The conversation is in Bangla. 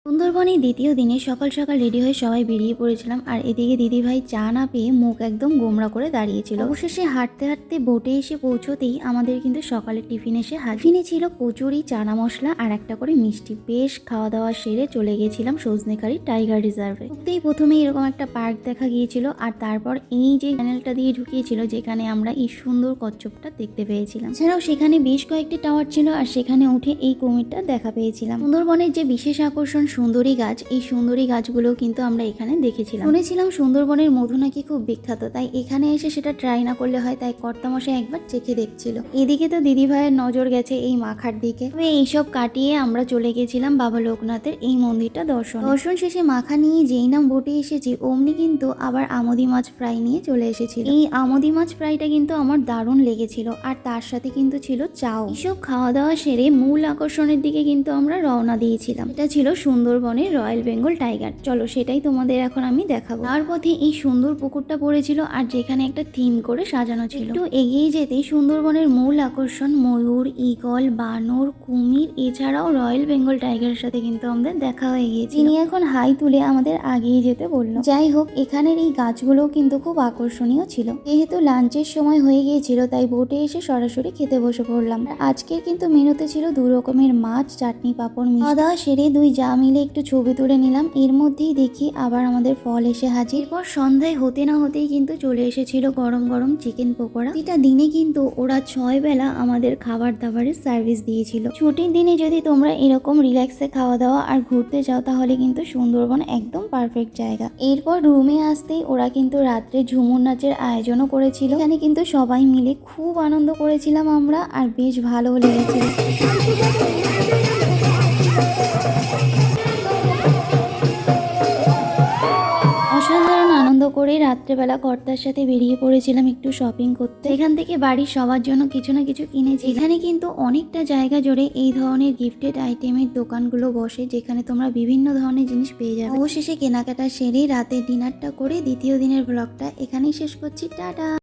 সুন্দরবনে দ্বিতীয় দিনে সকাল সকাল রেডি হয়ে সবাই বেরিয়ে পড়েছিলাম। আর এদিকে দিদিভাই চা না পেয়ে মুখ একদম গোমড়া করে দাঁড়িয়েছিল। অবশেষে হাঁটতে হাঁটতে বোটে এসে পৌঁছতেই আমাদের কিন্তু সকালের টিফিন এসে টিফিনে ছিল কচুরি, চানা মশলা আর একটা করে মিষ্টি। বেশ খাওয়া দাওয়া সেরে চলে গেছিলাম সজনেকারী টাইগার রিজার্ভে। ঢুকতেই প্রথমে এরকম একটা পার্ক দেখা গিয়েছিল, আর তারপর এই যে চ্যানেলটা দিয়ে ঢুকিয়েছিল যেখানে আমরা এই সুন্দর কচ্ছপটা দেখতে পেয়েছিলাম। এছাড়াও সেখানে বেশ কয়েকটি টাওয়ার ছিল, আর সেখানে উঠে এই কুমিরটা দেখা পেয়েছিলাম। সুন্দরবনের যে বিশেষ আকর্ষণ সুন্দরী গাছ, এই সুন্দরী গাছগুলো কিন্তু আমরা এখানে দেখেছিলাম। শুনেছিলাম সুন্দরবনের মধু নাকি খুব বিখ্যাত, তাই এখানে এসে সেটা ট্রাই না করলে হয়, তাই কর্তামশাই একবার চেখে দেখছিল। এদিকে তো দিদি ভাইয়ের নজর গেছে এই মাখার দিকে। তবে এইসব কাটিয়ে আমরা চলে গেছিলাম বাবা লোকনাথের এই মন্দিরটা দর্শন শেষে মাখা নিয়ে যেই নাম বোটে এসেছি অমনি কিন্তু আবার আমোদি মাছ ফ্রাই নিয়ে চলে এসেছিল। এই আমোদি মাছ ফ্রাইটা কিন্তু আমার দারুণ লেগেছিল, আর তার সাথে কিন্তু ছিল চাও। এইসব খাওয়া দাওয়া সেরে মূল আকর্ষণের দিকে কিন্তু আমরা রওনা দিয়েছিলাম। এটা ছিল সুন্দরবনের রয়্যাল বেঙ্গল টাইগার। চলো সেটাই তোমাদের এখন আমি দেখাবো। তার পথে এই সুন্দর পুকুরটা পড়েছিল, আর যেখানে একটা থিম করে সাজানো ছিল। একটু এগিয়ে যেতেই সুন্দরবনের মূল আকর্ষণ ময়ূর, ঈগল, বানর, কুমির এছাড়াও রয়্যাল বেঙ্গল টাইগারের সাথে কিন্তু আমাদের দেখা হয়ে গিয়েছে। তিনি এখন হাই তুলে আমাদের আগিয়ে যেতে বলল। যাই হোক, এখানের এই গাছগুলোও কিন্তু খুব আকর্ষণীয় ছিল। যেহেতু লাঞ্চের সময় হয়ে গিয়েছিল তাই বোটে এসে সরাসরি খেতে বসে পড়লাম। আজকের কিন্তু মেনুতে ছিল 2 রকমের মাছ, চাটনি, পাঁপড়, মিষ্টি। খাওয়া দাওয়া সেরে দুই যা মিলে একটু ছবি তুলে নিলাম। এর মধ্যেই দেখি আবার আমাদের ফল এসে হাজির। এরপর সন্ধ্যায় হতে না হতেই কিন্তু চলে এসেছিল গরম গরম চিকেন পকোড়া। এটা দিনে কিন্তু ওরা 6 বেলা আমাদের খাবার দাবারের সার্ভিস দিয়েছিল। ছুটির দিনে যদি তোমরা এরকম রিল্যাক্সে খাওয়া দাওয়া আর ঘুরতে যাও তাহলে কিন্তু সুন্দরবন একদম পারফেক্ট জায়গা। এরপর রুমে আসতেই ওরা কিন্তু রাত্রে ঝুমুর নাচের আয়োজনও করেছিল। এখানে কিন্তু সবাই মিলে খুব আনন্দ করেছিলাম আমরা, আর বেশ ভালো লেগেছিল। অসাধারণ আনন্দ করে রাত্রেবেলা কর্তার সাথে বেরিয়ে পড়েছিলাম একটু শপিং করতে। এখান থেকে বাড়ির সবার জন্য কিছু না কিছু কিনেছি। এখানে কিন্তু অনেকটা জায়গা জুড়ে এই ধরনের গিফটেড আইটেমের দোকানগুলো বসে, যেখানে তোমরা বিভিন্ন ধরনের জিনিস পেয়ে যাবে। অবশেষে কেনাকাটা সেরে রাতে ডিনারটা করে দ্বিতীয় দিনের ব্লগটা এখানেই শেষ করছি। টাটা।